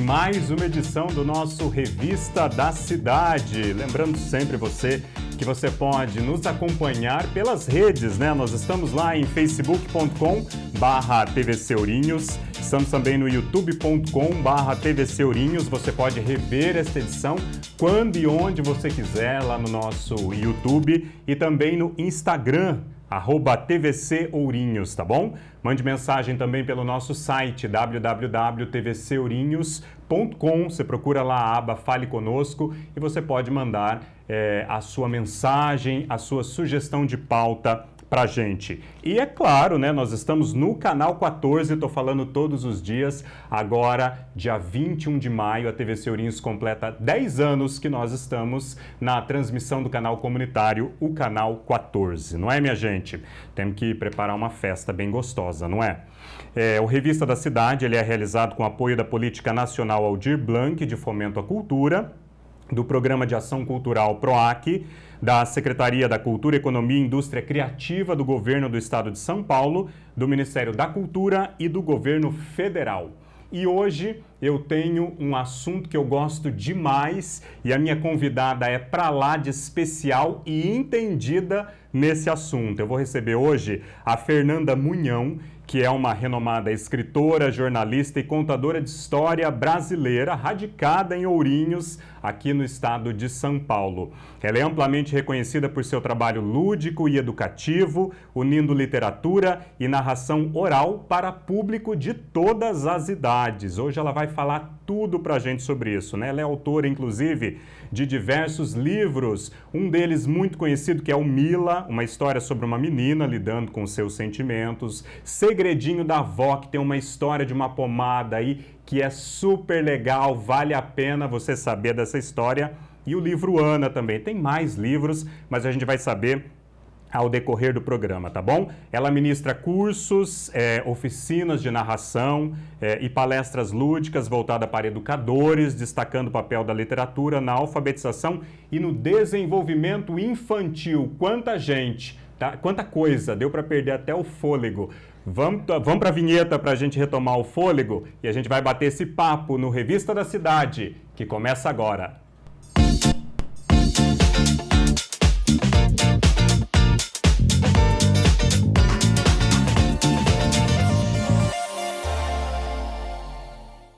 mais uma edição do nosso Revista da Cidade. Lembrando sempre que você pode nos acompanhar pelas redes, né? Nós estamos lá em facebook.com/tvcourinhos, estamos também no youtube.com/tvcourinhos. Você pode rever esta edição quando e onde você quiser lá no nosso YouTube e também no Instagram, @tvcourinhos, tá bom? Mande mensagem também pelo nosso site www.tvcourinhos.com. Você procura lá a aba Fale Conosco e você pode mandar a sua mensagem, a sua sugestão de pauta pra gente. E é claro, né, nós estamos no canal 14, estou falando todos os dias. Agora, dia 21 de maio, a TVC Ourinhos completa 10 anos que nós estamos na transmissão do canal comunitário, o canal 14. Não é, minha gente? Temos que preparar uma festa bem gostosa, não é? O Revista da Cidade, ele é realizado com apoio da Política Nacional Aldir Blanc de Fomento à Cultura, do Programa de Ação Cultural PROAC, da Secretaria da Cultura, Economia e Indústria Criativa do Governo do Estado de São Paulo, do Ministério da Cultura e do Governo Federal. E hoje eu tenho um assunto que eu gosto demais e a minha convidada é pra lá de especial e entendida nesse assunto. Eu vou receber hoje a Fernanda Munhão, que é uma renomada escritora, jornalista e contadora de história brasileira, radicada em Ourinhos, aqui no estado de São Paulo. Ela é amplamente reconhecida por seu trabalho lúdico e educativo, unindo literatura e narração oral para público de todas as idades. Hoje ela vai falar tudo pra gente sobre isso, né? Ela é autora, inclusive, de diversos livros, um deles muito conhecido que é o Mila, uma história sobre uma menina lidando com seus sentimentos, Segredinho da Avó, que tem uma história de uma pomada aí que é super legal, vale a pena você saber dessa história, e o livro Ana também. Tem mais livros, mas a gente vai saber ao decorrer do programa, tá bom? Ela ministra cursos, oficinas de narração e palestras lúdicas voltadas para educadores, destacando o papel da literatura na alfabetização e no desenvolvimento infantil. Quanta gente, tá? Quanta coisa, deu para perder até o fôlego. Vamos para a vinheta para a gente retomar o fôlego e a gente vai bater esse papo no Revista da Cidade, que começa agora.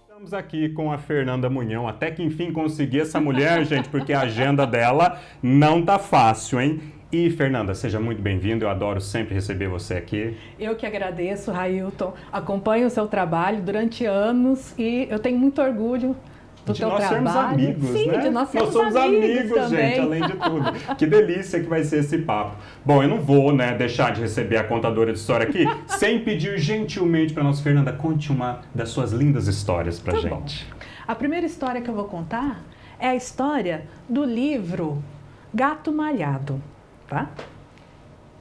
Estamos aqui com a Fernanda Munhão, até que enfim consegui essa mulher, gente, porque a agenda dela não tá fácil, hein? E, Fernanda, seja muito bem-vinda, eu adoro sempre receber você aqui. Eu que agradeço, Railton, acompanho o seu trabalho durante anos e eu tenho muito orgulho do teu trabalho. De nós sermos amigos, sim, né? de nós somos amigos também. Gente, além de tudo. Que delícia que vai ser esse papo. Bom, eu não vou, né, deixar de receber a contadora de história aqui sem pedir gentilmente para nós, Fernanda, conte uma das suas lindas histórias pra gente. Bom. A primeira história que eu vou contar é a história do livro Gato Malhado, tá?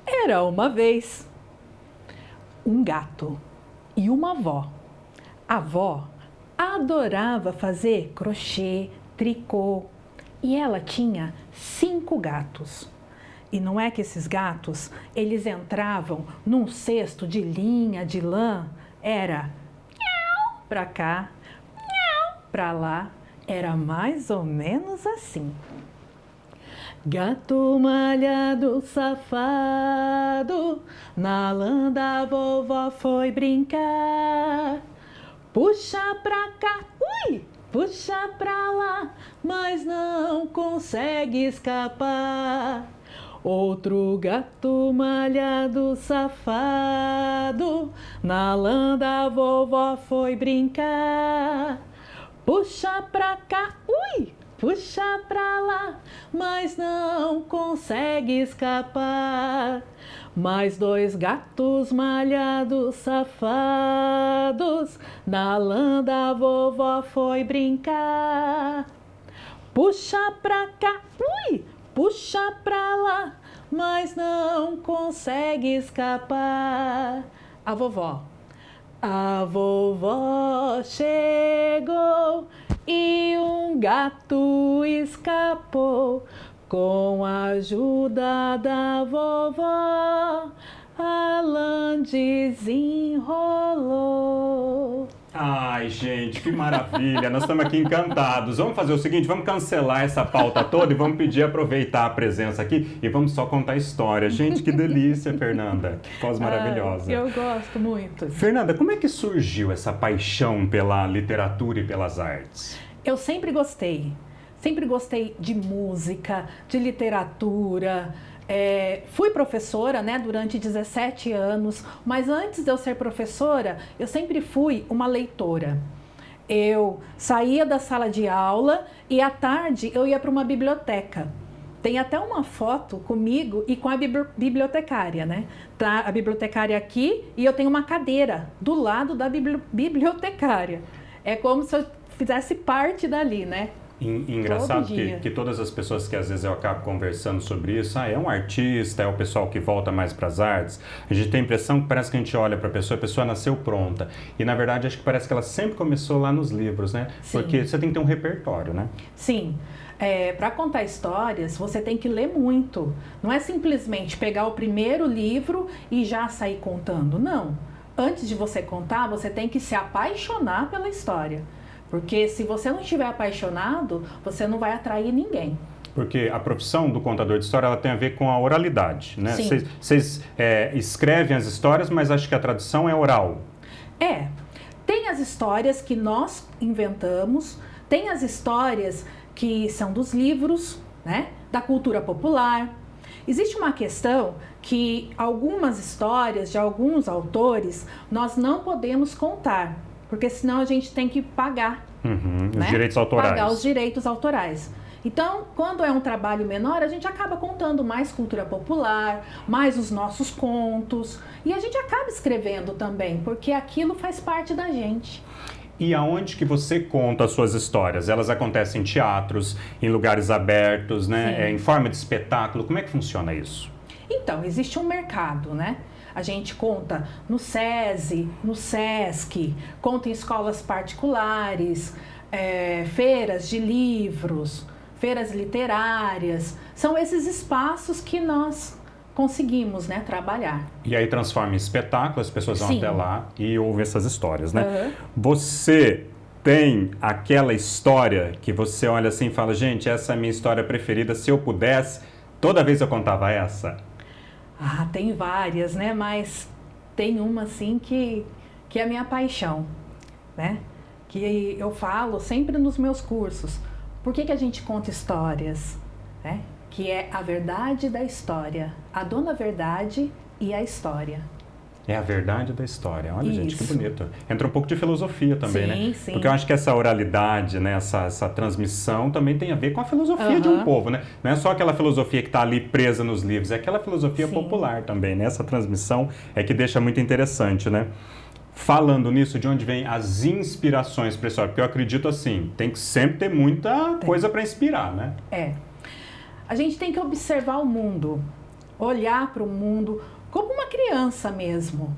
Era uma vez um gato e uma avó. A avó adorava fazer crochê, tricô e ela tinha 5 gatos. E não é que esses gatos, eles entravam num cesto de linha, de lã, era miau pra cá, miau pra lá, era mais ou menos assim. Gato malhado safado, na lã da vovó foi brincar. Puxa pra cá, ui, puxa pra lá, mas não consegue escapar. Outro gato malhado safado, na lã da vovó foi brincar. Puxa pra cá, ui, puxa pra lá, mas não consegue escapar. Mais 2 gatos malhados safados, na lã da vovó foi brincar. Puxa pra cá, ui, puxa pra lá, mas não consegue escapar. A vovó chegou e um gato escapou. Com a ajuda da vovó, a lã desenrolou. Ai, gente, que maravilha. Nós estamos aqui encantados. Vamos fazer o seguinte, vamos cancelar essa pauta toda e vamos pedir aproveitar a presença aqui e vamos só contar a história. Gente, que delícia, Fernanda. Que voz maravilhosa. Eu gosto muito. Fernanda, como é que surgiu essa paixão pela literatura e pelas artes? Eu sempre gostei. Sempre gostei de música, de literatura. Fui professora, né, durante 17 anos, mas antes de eu ser professora, eu sempre fui uma leitora. Eu saía da sala de aula e à tarde eu ia para uma biblioteca. Tem até uma foto comigo e com a bibliotecária, né? Tá a bibliotecária aqui e eu tenho uma cadeira do lado da bibliotecária. É como se eu fizesse parte dali, né? Engraçado que todas as pessoas que às vezes eu acabo conversando sobre isso, é um artista, é o pessoal que volta mais para as artes, a gente tem a impressão que parece que a gente olha para a pessoa nasceu pronta. E na verdade acho que parece que ela sempre começou lá nos livros, né? Sim. Porque você tem que ter um repertório, né? Sim. Para contar histórias, você tem que ler muito. Não é simplesmente pegar o primeiro livro e já sair contando. Não. Antes de você contar, você tem que se apaixonar pela história. Porque se você não estiver apaixonado, você não vai atrair ninguém. Porque a profissão do contador de história ela tem a ver com a oralidade, né? Sim. Vocês escrevem as histórias, mas acho que a tradução é oral. Tem as histórias que nós inventamos, tem as histórias que são dos livros, né? Da cultura popular. Existe uma questão que algumas histórias de alguns autores nós não podemos contar. Porque senão a gente tem que pagar, né? Os direitos autorais. Pagar os direitos autorais. Então, quando é um trabalho menor, a gente acaba contando mais cultura popular, mais os nossos contos. E a gente acaba escrevendo também, porque aquilo faz parte da gente. E aonde que você conta as suas histórias? Elas acontecem em teatros, em lugares abertos, né? Em forma de espetáculo. Como é que funciona isso? Então, existe um mercado, né? A gente conta no SESI, no SESC, conta em escolas particulares, feiras de livros, feiras literárias. São esses espaços que nós conseguimos, né, trabalhar. E aí transforma em espetáculo, as pessoas vão até lá e ouvem essas histórias, né? Uhum. Você tem aquela história que você olha assim e fala, gente, essa é a minha história preferida, se eu pudesse, toda vez eu contava essa? Tem várias, né? Mas tem uma, assim, que é a minha paixão, né? Que eu falo sempre nos meus cursos. Por que a gente conta histórias, né? Que é a verdade da história. A dona verdade e a história. É a verdade da história. Olha, Isso. gente, que bonito. Entra um pouco de filosofia também, né? Sim. Porque eu acho que essa oralidade, né, essa transmissão também tem a ver com a filosofia de um povo, né? Não é só aquela filosofia que está ali presa nos livros, é aquela filosofia popular também, né? Essa transmissão é que deixa muito interessante, né? Falando nisso, de onde vem as inspirações para a história? Porque eu acredito assim, tem que sempre ter muita coisa para inspirar, né? A gente tem que observar o mundo, olhar para o mundo como uma criança mesmo,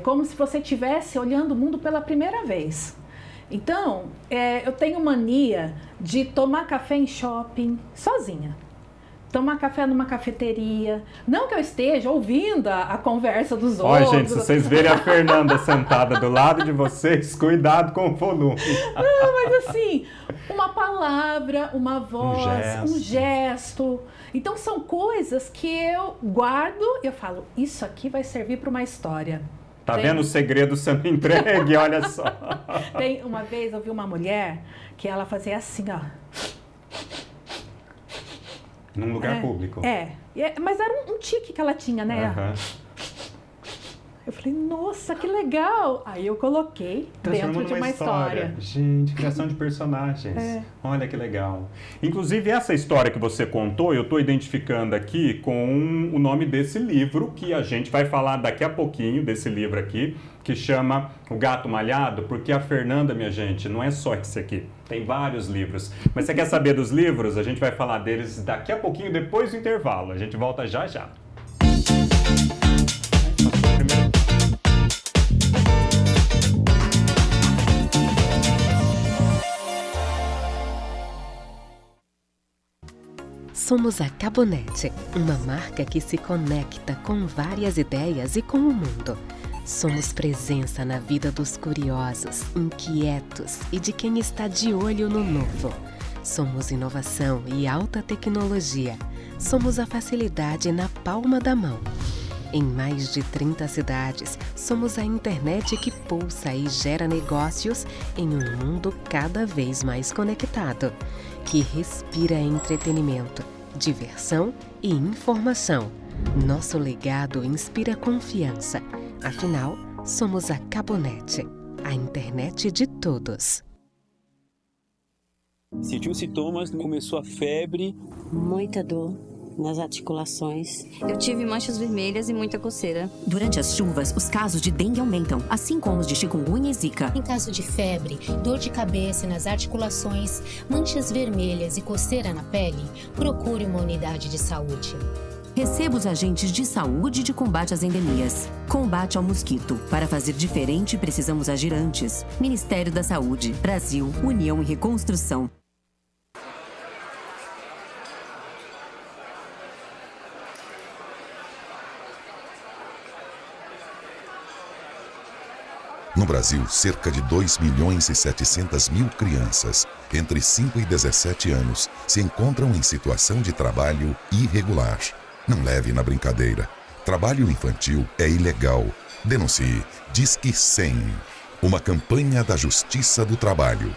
como se você estivesse olhando o mundo pela primeira vez. Então, eu tenho mania de tomar café em shopping sozinha, tomar café numa cafeteria, não que eu esteja ouvindo a conversa dos outros. Olha, gente, se vocês verem a Fernanda sentada do lado de vocês, cuidado com o volume. Não, mas assim, uma palavra, uma voz, um gesto. Então, são coisas que eu guardo e eu falo, isso aqui vai servir para uma história. Tá vendo o segredo sendo entregue? Olha só. Uma vez eu vi uma mulher que ela fazia assim, ó. Num lugar público. Mas era um tique que ela tinha, né? Eu falei, nossa, que legal! Aí eu coloquei dentro de uma história. Gente, criação de personagens. Olha que legal. Inclusive, essa história que você contou, eu estou identificando aqui com o nome desse livro, que a gente vai falar daqui a pouquinho, desse livro aqui, que chama O Gato Malhado, porque a Fernanda, minha gente, não é só esse aqui. Tem vários livros. Mas você quer saber dos livros? A gente vai falar deles daqui a pouquinho, depois do intervalo. A gente volta já já. Somos a Cabonete, uma marca que se conecta com várias ideias e com o mundo. Somos presença na vida dos curiosos, inquietos e de quem está de olho no novo. Somos inovação e alta tecnologia. Somos a facilidade na palma da mão. Em mais de 30 cidades, somos a internet que pulsa e gera negócios em um mundo cada vez mais conectado, que respira entretenimento, diversão e informação. Nosso legado inspira confiança. Afinal, somos a Cabonet, a internet de todos. Sentiu sintomas, começou a febre. Muita dor nas articulações. Eu tive manchas vermelhas e muita coceira. Durante as chuvas, os casos de dengue aumentam, assim como os de chikungunya e zika. Em caso de febre, dor de cabeça nas articulações, manchas vermelhas e coceira na pele, procure uma unidade de saúde. Receba os agentes de saúde de combate às endemias. Combate ao mosquito. Para fazer diferente, precisamos agir antes. Ministério da Saúde. Brasil. União e Reconstrução. No Brasil, cerca de 2.700.000 crianças, entre 5 e 17 anos, se encontram em situação de trabalho irregular. Não leve na brincadeira. Trabalho infantil é ilegal. Denuncie. Disque 100. Uma campanha da Justiça do Trabalho.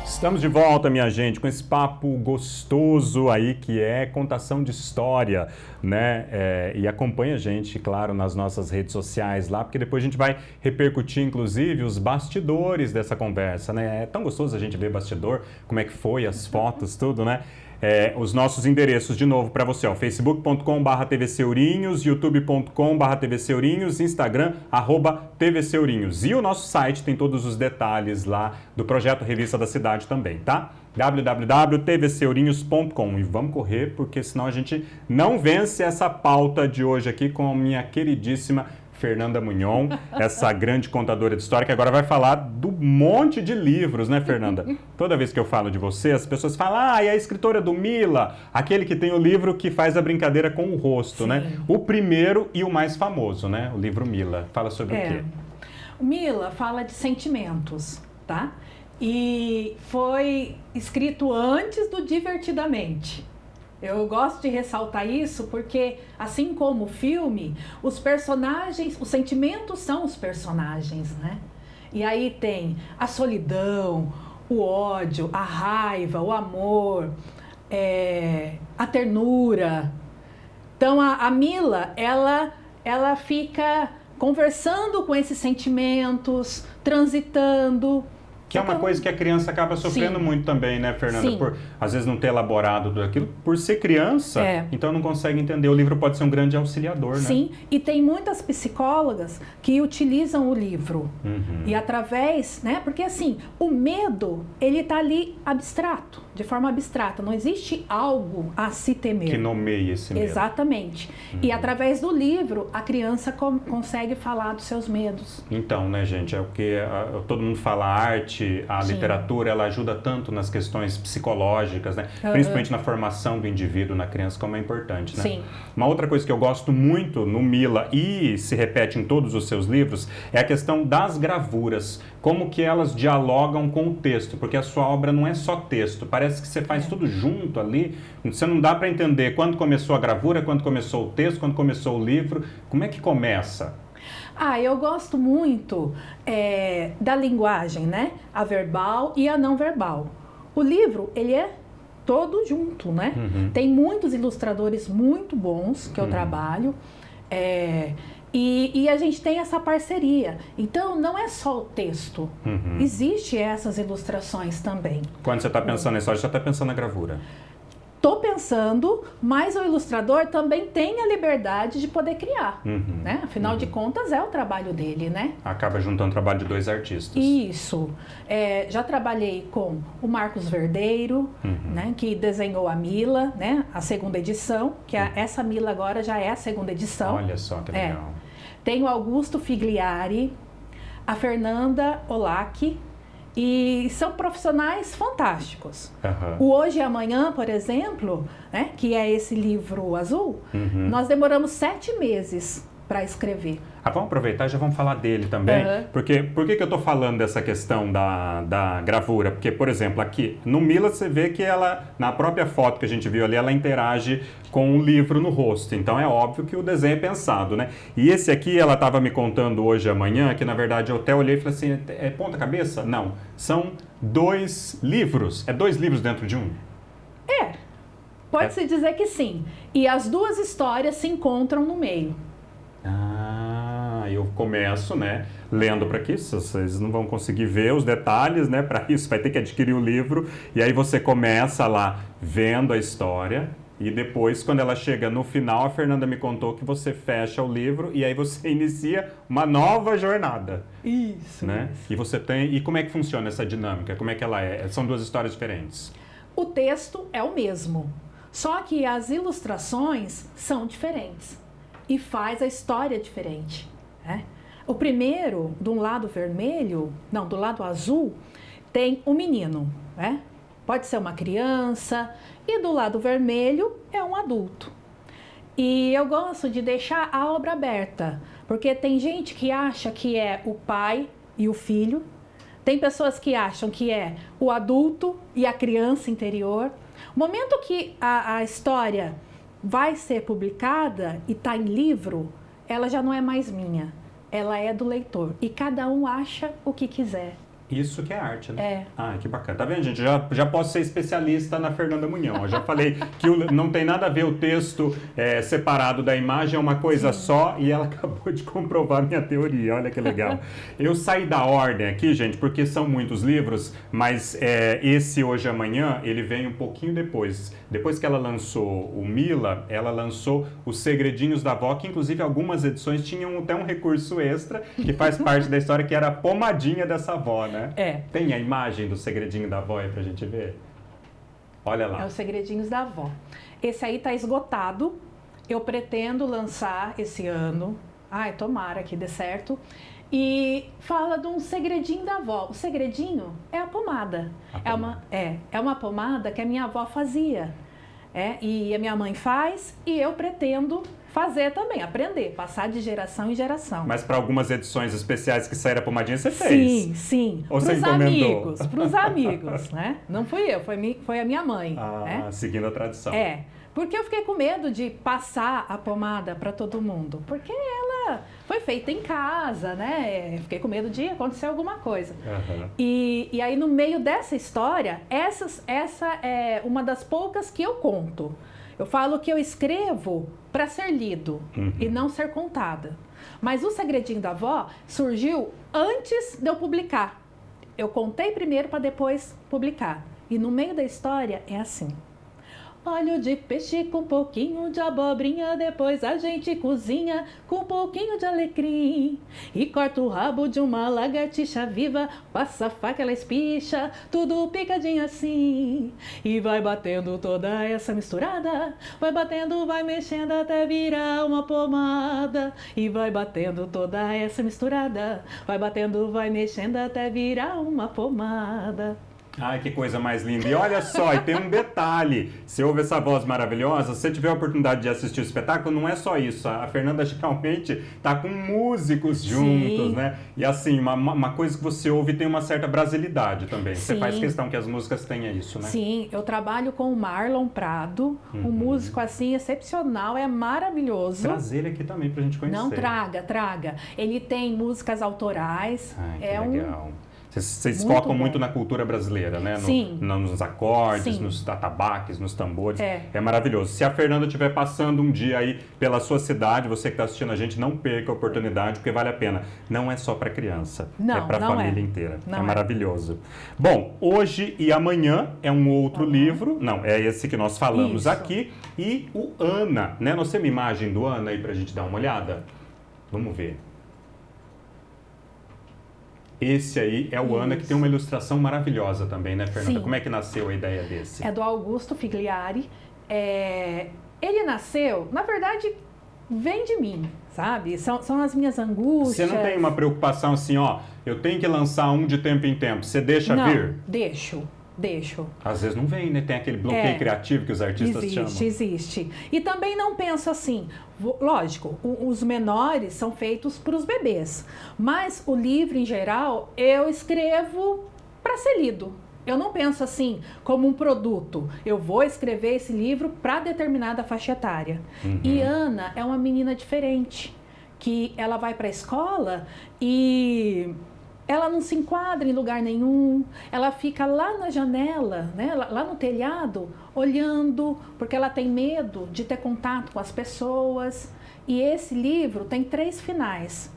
Estamos de volta, minha gente, com esse papo gostoso aí que é contação de história, né? E acompanha a gente, claro, nas nossas redes sociais lá, porque depois a gente vai repercutir, inclusive, os bastidores dessa conversa, né? É tão gostoso a gente ver bastidor, como é que foi, as fotos, tudo, né? Os nossos endereços de novo para você, ó, facebook.com/tvceurinhos, youtube.com/tvceurinhos, Instagram, @tvceurinhos. E o nosso site tem todos os detalhes lá do projeto Revista da Cidade também, tá? www.tvceurinhos.com. E vamos correr, porque senão a gente não vence essa pauta de hoje aqui com a minha queridíssima Fernanda Mugnon, essa grande contadora de história, que agora vai falar do monte de livros, né, Fernanda? Toda vez que eu falo de você, as pessoas falam, e a escritora do Mila, aquele que tem o livro que faz a brincadeira com o rosto, sim, né? O primeiro e o mais famoso, né? O livro Mila. Fala sobre o quê? O Mila fala de sentimentos, tá? E foi escrito antes do Divertidamente. Eu gosto de ressaltar isso porque, assim como o filme, os personagens, os sentimentos são os personagens, né? E aí tem a solidão, o ódio, a raiva, o amor, a ternura. Então, a Mila, ela fica conversando com esses sentimentos, transitando. Que é uma coisa que a criança acaba sofrendo, sim, muito também, né, Fernanda? Por, às vezes, não ter elaborado tudo aquilo. Por ser criança, então não consegue entender. O livro pode ser um grande auxiliador, né? Sim, e tem muitas psicólogas que utilizam o livro. Uhum. E através, né? Porque assim, o medo, ele tá ali abstrato, de forma abstrata. Não existe algo a se temer. Que nomeie esse medo. Exatamente. Uhum. E através do livro, a criança consegue falar dos seus medos. Então, né, gente? É o que todo mundo fala, arte, a sim, literatura, ela ajuda tanto nas questões psicológicas, né? Principalmente na formação do indivíduo, na criança, como é importante, né? Sim. Uma outra coisa que eu gosto muito no Mila e se repete em todos os seus livros é a questão das gravuras, como que elas dialogam com o texto, porque a sua obra não é só texto, parece que você faz tudo junto ali, você não dá para entender quando começou a gravura, quando começou o texto, quando começou o livro, como é que começa? Eu gosto muito da linguagem, né? A verbal e a não verbal. O livro, ele é todo junto, né? Uhum. Tem muitos ilustradores muito bons que eu trabalho. E a gente tem essa parceria. Então, não é só o texto. Uhum. Existe essas ilustrações também. Quando você está pensando nisso, você está pensando na gravura? Estou pensando, mas o ilustrador também tem a liberdade de poder criar, né? Afinal de contas, é o trabalho dele, né? Acaba juntando o trabalho de dois artistas. Isso. Já trabalhei com o Marcos Verdeiro, né? Que desenhou a Mila, né? A segunda edição, que essa Mila agora já é a segunda edição. Olha só, que legal. Tem o Augusto Figliari, a Fernanda Olac E são profissionais fantásticos. Uhum. O Hoje e Amanhã, por exemplo, né, que é esse livro azul, nós demoramos 7 meses para escrever. Vamos aproveitar e já vamos falar dele também. Porque, por que eu estou falando dessa questão da gravura? Porque, por exemplo, aqui no Mila você vê que ela, na própria foto que a gente viu ali, ela interage com o livro no rosto. Então é óbvio que o desenho é pensado, né? E esse aqui, ela estava me contando hoje e amanhã, que na verdade eu até olhei e falei assim, é ponta cabeça? Não, são 2 livros. É 2 livros dentro de um? Pode-se dizer que sim. E as 2 histórias se encontram no meio. Eu começo, né, lendo para aqui, vocês não vão conseguir ver os detalhes, né, para isso vai ter que adquirir o livro, e aí você começa lá vendo a história, e depois, quando ela chega no final, a Fernanda me contou que você fecha o livro, e aí você inicia uma nova jornada. Isso. Né? Isso. E você tem, e como é que funciona essa dinâmica? Como é que ela é? São 2 histórias diferentes. O texto é o mesmo, só que as ilustrações são diferentes. E faz a história diferente. Né? O primeiro, do lado vermelho, não, do lado azul, tem um menino. Né? Pode ser uma criança, e do lado vermelho é um adulto. E eu gosto de deixar a obra aberta, porque tem gente que acha que é o pai e o filho, tem pessoas que acham que é o adulto e a criança interior. O momento que a história vai ser publicada e está em livro, ela já não é mais minha, ela é do leitor. E cada um acha o que quiser. Isso que é arte, né? É. Que bacana. Tá vendo, gente? Já posso ser especialista na Fernanda Munhão. Eu já falei que não tem nada a ver o texto separado da imagem, é uma coisa só, e ela acabou de comprovar minha teoria. Olha que legal. Eu saí da ordem aqui, gente, porque são muitos livros, mas esse Hoje e Amanhã, ele vem um pouquinho depois. Depois que ela lançou o Mila, ela lançou Os Segredinhos da Avó, que inclusive algumas edições tinham até um recurso extra, que faz parte da história, que era a pomadinha dessa avó, né? Tem a imagem do Segredinho da Avó aí pra gente ver? Olha lá. É Os Segredinhos da Avó. Esse aí tá esgotado. Eu pretendo lançar esse ano. Tomara que dê certo. E fala de um segredinho da avó. O segredinho é a pomada. É uma pomada que a minha avó fazia. E a minha mãe faz e eu pretendo fazer também, aprender, passar de geração em geração. Mas para algumas edições especiais que saíram a pomadinha, você fez? Sim. Ou você encomendou? Pros amigos, né? Não fui eu, foi a minha mãe. Né? Seguindo a tradição. Porque eu fiquei com medo de passar a pomada para todo mundo, porque ela foi feita em casa, né? Eu fiquei com medo de acontecer alguma coisa. E aí, no meio dessa história, essa é uma das poucas que eu conto. Eu falo que eu escrevo para ser lido e não ser contada. Mas o Segredinho da Avó surgiu antes de eu publicar. Eu contei primeiro para depois publicar. E no meio da história é assim. Óleo de peixe com um pouquinho de abobrinha, depois a gente cozinha com um pouquinho de alecrim. E corta o rabo de uma lagartixa viva, passa a faca, ela espicha, tudo picadinho assim. E vai batendo toda essa misturada, vai batendo, vai mexendo até virar uma pomada. E vai batendo toda essa misturada, vai batendo, vai mexendo até virar uma pomada. Ai, que coisa mais linda. E olha só, e tem um detalhe. Você ouve essa voz maravilhosa, se você tiver a oportunidade de assistir o espetáculo, não é só isso. A Fernanda geralmente tá com músicos juntos, né? E assim, uma coisa que você ouve tem uma certa brasilidade também. Você faz questão que as músicas tenham isso, né? Sim, eu trabalho com o Marlon Prado, um músico assim excepcional, é maravilhoso. Trazer ele aqui também pra gente conhecer. Não, traga. Ele tem músicas autorais. Ai, que legal. Vocês Muito focam bom. muito na cultura brasileira, né? Sim. Nos acordes, Sim. nos atabaques, nos tambores. É maravilhoso. Se a Fernanda estiver passando um dia aí pela sua cidade, você que está assistindo a gente, não perca a oportunidade, porque vale a pena. Não é só para criança, é para a família inteira. É maravilhoso. Bom, Hoje e Amanhã é um outro livro. Não, é esse que nós falamos aqui. E o Ana, né? Nós temos imagem do Ana aí para a gente dar uma olhada? Vamos ver. Esse aí é o Ana, que tem uma ilustração maravilhosa também, né, Fernanda? Sim. Como é que nasceu a ideia desse? É do Augusto Figliari. Ele nasceu, na verdade, vem de mim, sabe? São as minhas angústias. Você não tem uma preocupação assim, ó, eu tenho que lançar um de tempo em tempo, você deixa vir? Deixo. Às vezes não vem, né? Tem aquele bloqueio criativo que os artistas chamam. Existe. E também não penso assim, lógico, os menores são feitos para os bebês, mas o livro em geral eu escrevo para ser lido. Eu não penso assim como um produto. Eu vou escrever esse livro para determinada faixa etária. E Ana é uma menina diferente, que ela vai para a escola e ela não se enquadra em lugar nenhum, ela fica lá na janela, né, lá no telhado, olhando, porque ela tem medo de ter contato com as pessoas. E esse livro tem 3 finais.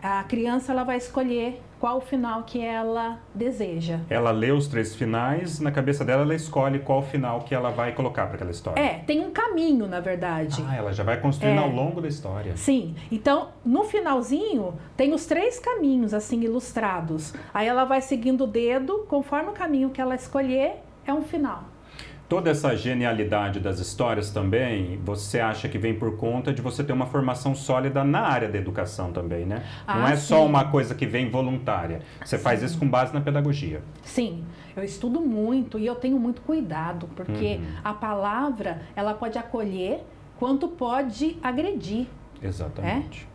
A criança ela vai escolher qual o final que ela deseja. Ela lê os 3 finais, na cabeça dela ela escolhe qual final que ela vai colocar para aquela história. Tem um caminho, na verdade. Ela já vai construindo ao longo da história. Sim, então no finalzinho tem os 3 caminhos assim ilustrados. Aí ela vai seguindo o dedo, conforme o caminho que ela escolher, é um final. Toda essa genialidade das histórias também, você acha que vem por conta de você ter uma formação sólida na área da educação também, né? Não é só uma coisa que vem voluntária. Você faz isso com base na pedagogia. Sim, eu estudo muito e eu tenho muito cuidado, porque a palavra, ela pode acolher quanto pode agredir. Exatamente.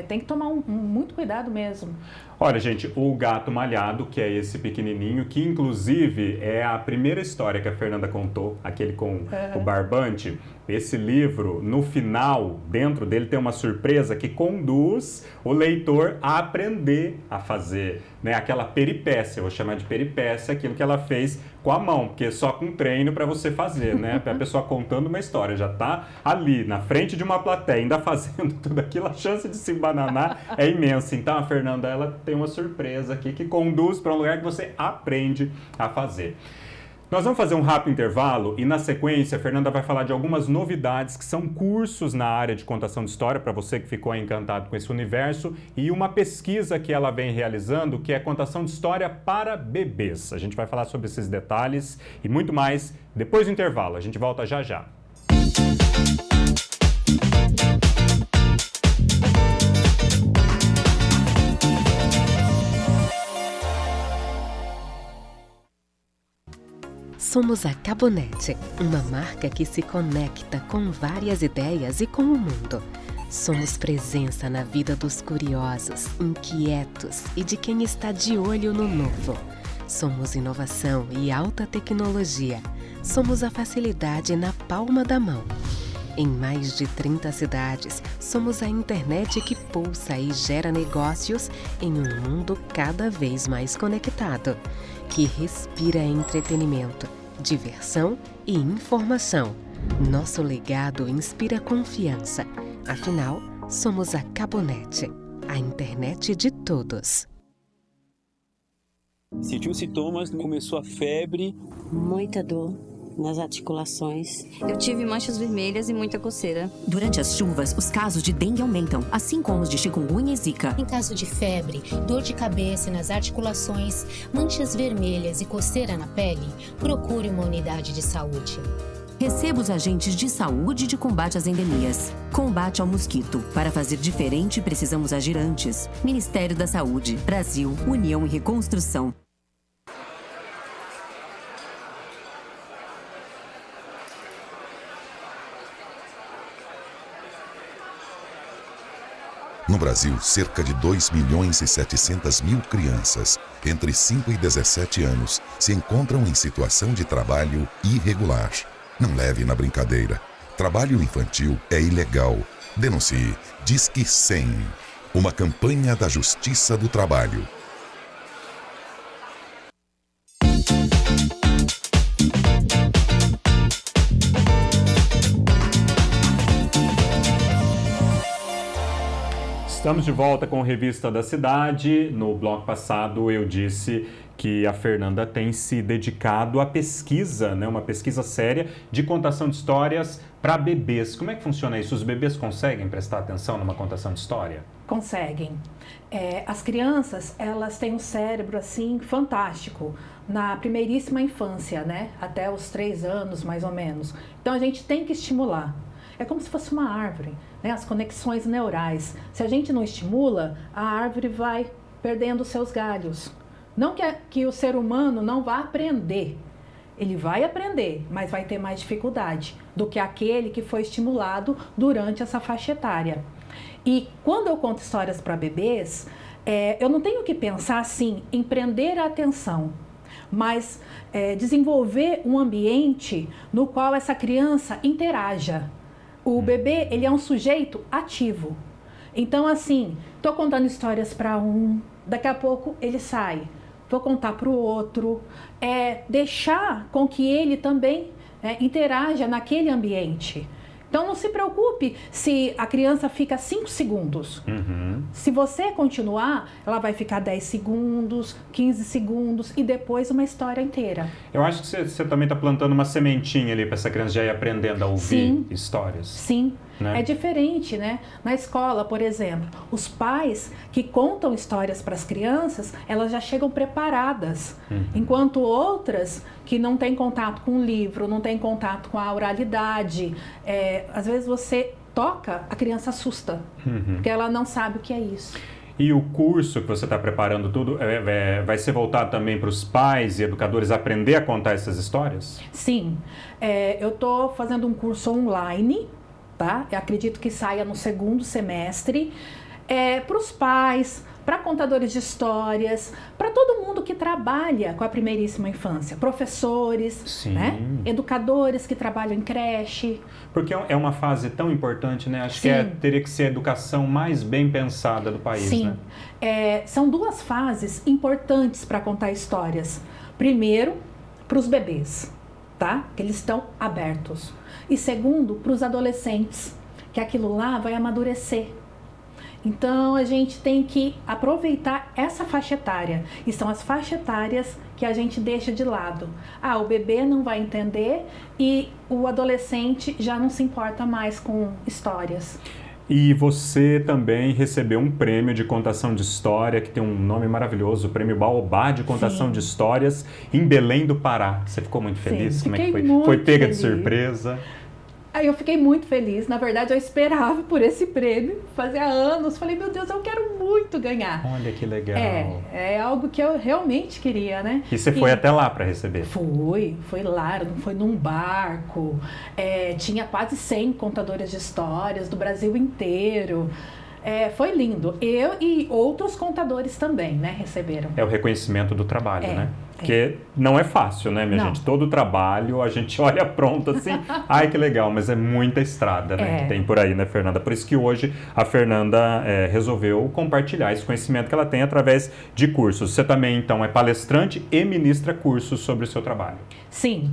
Tem que tomar muito cuidado mesmo. Olha, gente, o Gato Malhado, que é esse pequenininho, que inclusive é a primeira história que a Fernanda contou, aquele com o barbante. Esse livro, no final, dentro dele tem uma surpresa que conduz o leitor a aprender a fazer, né? Aquela peripécia, eu vou chamar de peripécia, aquilo que ela fez com a mão, porque só com treino para você fazer, né? A pessoa contando uma história, já tá ali, na frente de uma plateia, ainda fazendo tudo aquilo, a chance de se embananar é imensa. Então a Fernanda, ela tem uma surpresa aqui que conduz para um lugar que você aprende a fazer. Nós vamos fazer um rápido intervalo e, na sequência, a Fernanda vai falar de algumas novidades que são cursos na área de contação de história, para você que ficou encantado com esse universo, e uma pesquisa que ela vem realizando, que é contação de história para bebês. A gente vai falar sobre esses detalhes e muito mais depois do intervalo. A gente volta já já. Somos a Cabonet, uma marca que se conecta com várias ideias e com o mundo. Somos presença na vida dos curiosos, inquietos e de quem está de olho no novo. Somos inovação e alta tecnologia. Somos a facilidade na palma da mão. Em mais de 30 cidades, somos a internet que pulsa e gera negócios em um mundo cada vez mais conectado, que respira entretenimento, diversão e informação. Nosso legado inspira confiança. Afinal, somos a Cabonet, a internet de todos. Sentiu sintomas, começou a febre. Muita dor nas articulações. Eu tive manchas vermelhas e muita coceira. Durante as chuvas, os casos de dengue aumentam, assim como os de chikungunya e zika. Em caso de febre, dor de cabeça nas articulações, manchas vermelhas e coceira na pele, procure uma unidade de saúde. Receba os agentes de saúde de combate às endemias. Combate ao mosquito. Para fazer diferente, precisamos agir antes. Ministério da Saúde. Brasil, União e Reconstrução. No Brasil, cerca de 2.700.000 crianças, entre 5 e 17 anos, se encontram em situação de trabalho irregular. Não leve na brincadeira. Trabalho infantil é ilegal. Denuncie. Disque 100. Uma campanha da Justiça do Trabalho. Estamos de volta com a Revista da Cidade. No bloco passado eu disse que a Fernanda tem se dedicado à pesquisa, né? Uma pesquisa séria de contação de histórias para bebês. Como é que funciona isso? Os bebês conseguem prestar atenção numa contação de história? Conseguem. As crianças, elas têm um cérebro assim fantástico na primeiríssima infância, né? Até os 3 anos, mais ou menos. Então a gente tem que estimular. é como se fosse uma árvore, né? As conexões neurais. Se a gente não estimula, a árvore vai perdendo seus galhos. Não que o ser humano não vá aprender. Ele vai aprender, mas vai ter mais dificuldade do que aquele que foi estimulado durante essa faixa etária. E quando eu conto histórias para bebês, eu não tenho que pensar assim em prender a atenção, mas desenvolver um ambiente no qual essa criança interaja. O bebê, ele é um sujeito ativo. Então, assim, estou contando histórias para um, daqui a pouco ele sai. Vou contar para o outro, deixar com que ele também interaja naquele ambiente. Então não se preocupe se a criança fica 5 segundos. Uhum. Se você continuar, ela vai ficar 10 segundos, 15 segundos e depois uma história inteira. Eu acho que você também está plantando uma sementinha ali para essa criança já ir aprendendo a ouvir histórias. Sim. Né? É diferente, né? Na escola, por exemplo, os pais que contam histórias para as crianças, elas já chegam preparadas. Uhum. Enquanto outras que não têm contato com o livro, não têm contato com a oralidade, às vezes você toca, a criança assusta, porque ela não sabe o que é isso. E o curso que você está preparando tudo vai ser voltado também para os pais e educadores aprender a contar essas histórias? Sim. Eu estou fazendo um curso online, tá? Eu acredito que saia no 2º semestre, para os pais, para contadores de histórias, para todo mundo que trabalha com a primeiríssima infância, professores, né? Educadores que trabalham em creche. Porque é uma fase tão importante, né? Acho que teria que ser a educação mais bem pensada do país, Sim. né? São 2 fases importantes para contar histórias. Primeiro, para os bebês, tá? Que eles estão abertos. E segundo, para os adolescentes, que aquilo lá vai amadurecer. Então, a gente tem que aproveitar essa faixa etária. E são as faixas etárias que a gente deixa de lado. O bebê não vai entender e o adolescente já não se importa mais com histórias. E você também recebeu um prêmio de contação de história, que tem um nome maravilhoso, o Prêmio Baobá de Contação de Histórias, em Belém do Pará. Você ficou muito feliz? Sim, como é que foi? Muito foi pega feliz. de surpresa? Aí eu fiquei muito feliz. Na verdade, eu esperava por esse prêmio. Fazia anos. Falei, meu Deus, eu quero muito ganhar. Olha que legal. É algo que eu realmente queria, né? E você foi até lá para receber? Fui lá. Foi num barco. Tinha quase 100 contadores de histórias do Brasil inteiro. Foi lindo. Eu e outros contadores também, né, receberam. É o reconhecimento do trabalho, né? Porque não é fácil, né, minha gente? Todo trabalho, a gente olha pronto assim, ai que legal, mas é muita estrada, né, que tem por aí, né, Fernanda? Por isso que hoje a Fernanda resolveu compartilhar esse conhecimento que ela tem através de cursos. Você também, então, é palestrante e ministra cursos sobre o seu trabalho. Sim.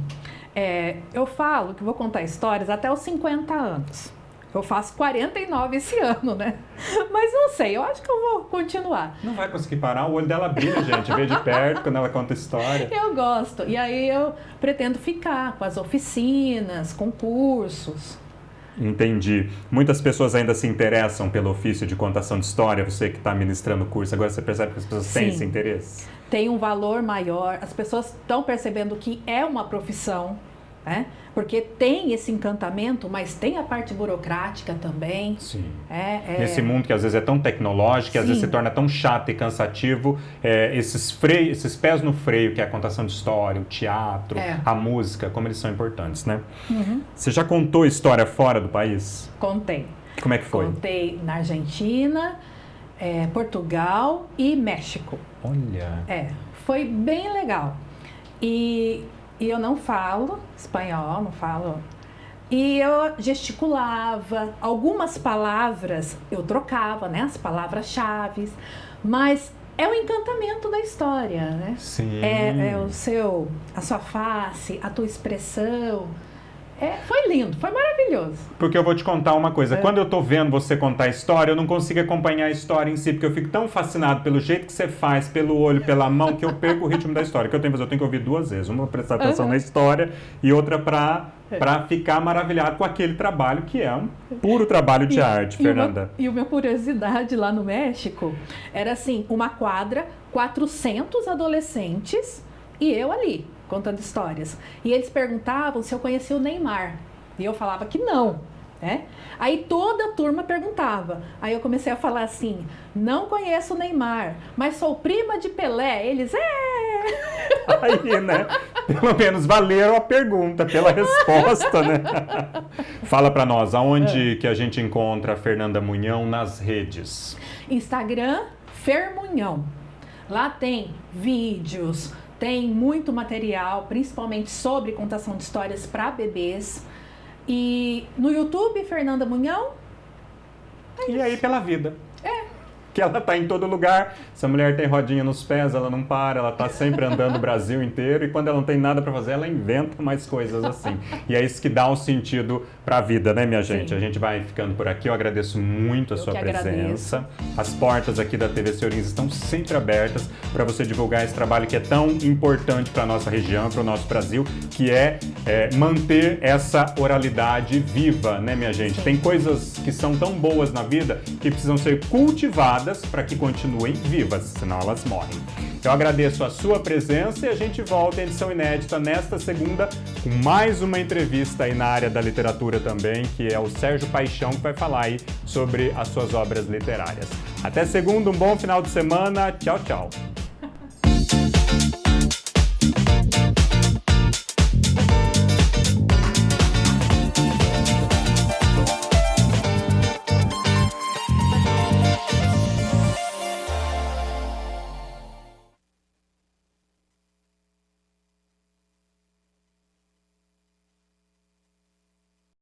Eu falo que vou contar histórias até os 50 anos. Eu faço 49 esse ano, né? Mas não sei, eu acho que eu vou continuar. Não vai conseguir parar, o olho dela brilha, gente. Vê de perto quando ela conta história. Eu gosto. E aí eu pretendo ficar com as oficinas, com cursos. Entendi. Muitas pessoas ainda se interessam pelo ofício de contação de história. Você que está ministrando o curso, agora você percebe que as pessoas têm esse interesse? Tem um valor maior. As pessoas estão percebendo que é uma profissão, né? Porque tem esse encantamento, mas tem a parte burocrática também. Sim. Nesse mundo que às vezes é tão tecnológico, que às vezes se torna tão chato e cansativo, esses pés no freio, que é a contação de história, o teatro, a música, como eles são importantes, né? Uhum. Você já contou história fora do país? Contei. Como é que foi? Contei na Argentina, Portugal e México. Olha! Foi bem legal. E eu não falo espanhol, não falo. E eu gesticulava. Algumas palavras eu trocava, né? As palavras-chave. Mas é o encantamento da história, né? Sim. A sua face, a tua expressão. Foi lindo, foi maravilhoso. Porque eu vou te contar uma coisa, quando eu tô vendo você contar a história, eu não consigo acompanhar a história em si, porque eu fico tão fascinado pelo jeito que você faz, pelo olho, pela mão, que eu perco o ritmo da história. O que eu tenho que fazer? Eu tenho que ouvir 2 vezes, uma pra prestar atenção na história e outra pra ficar maravilhado com aquele trabalho, que é um puro trabalho de arte, Fernanda. E uma curiosidade lá no México, era assim, uma quadra, 400 adolescentes e eu ali, contando histórias. E eles perguntavam se eu conhecia o Neymar. E eu falava que não. Aí toda a turma perguntava. Aí eu comecei a falar assim, não conheço o Neymar, mas sou prima de Pelé. Eles, Aí, né? Pelo menos valeram a pergunta pela resposta, né? Fala pra nós, aonde que a gente encontra a Fernanda Munhão nas redes? Instagram, Fermunhão. Lá tem vídeos, tem muito material, principalmente sobre contação de histórias para bebês. E no YouTube, Fernanda Munhão. E aí pela vida. Que ela tá em todo lugar. Essa mulher tem rodinha nos pés, ela não para, ela tá sempre andando o Brasil inteiro e quando ela não tem nada para fazer, ela inventa mais coisas assim. E é isso que dá um sentido para a vida, né, minha gente? Sim. A gente vai ficando por aqui. Eu agradeço muito a sua presença. Agradeço. As portas aqui da TV Senhorins estão sempre abertas para você divulgar esse trabalho que é tão importante para a nossa região, para o nosso Brasil, que é manter essa oralidade viva, né, minha gente? Sim. Tem coisas que são tão boas na vida que precisam ser cultivadas para que continuem vivas, senão elas morrem. Eu agradeço a sua presença e a gente volta em edição inédita nesta segunda com mais uma entrevista aí na área da literatura também, que é o Sérgio Paixão, que vai falar aí sobre as suas obras literárias. Até segunda, um bom final de semana. Tchau, tchau.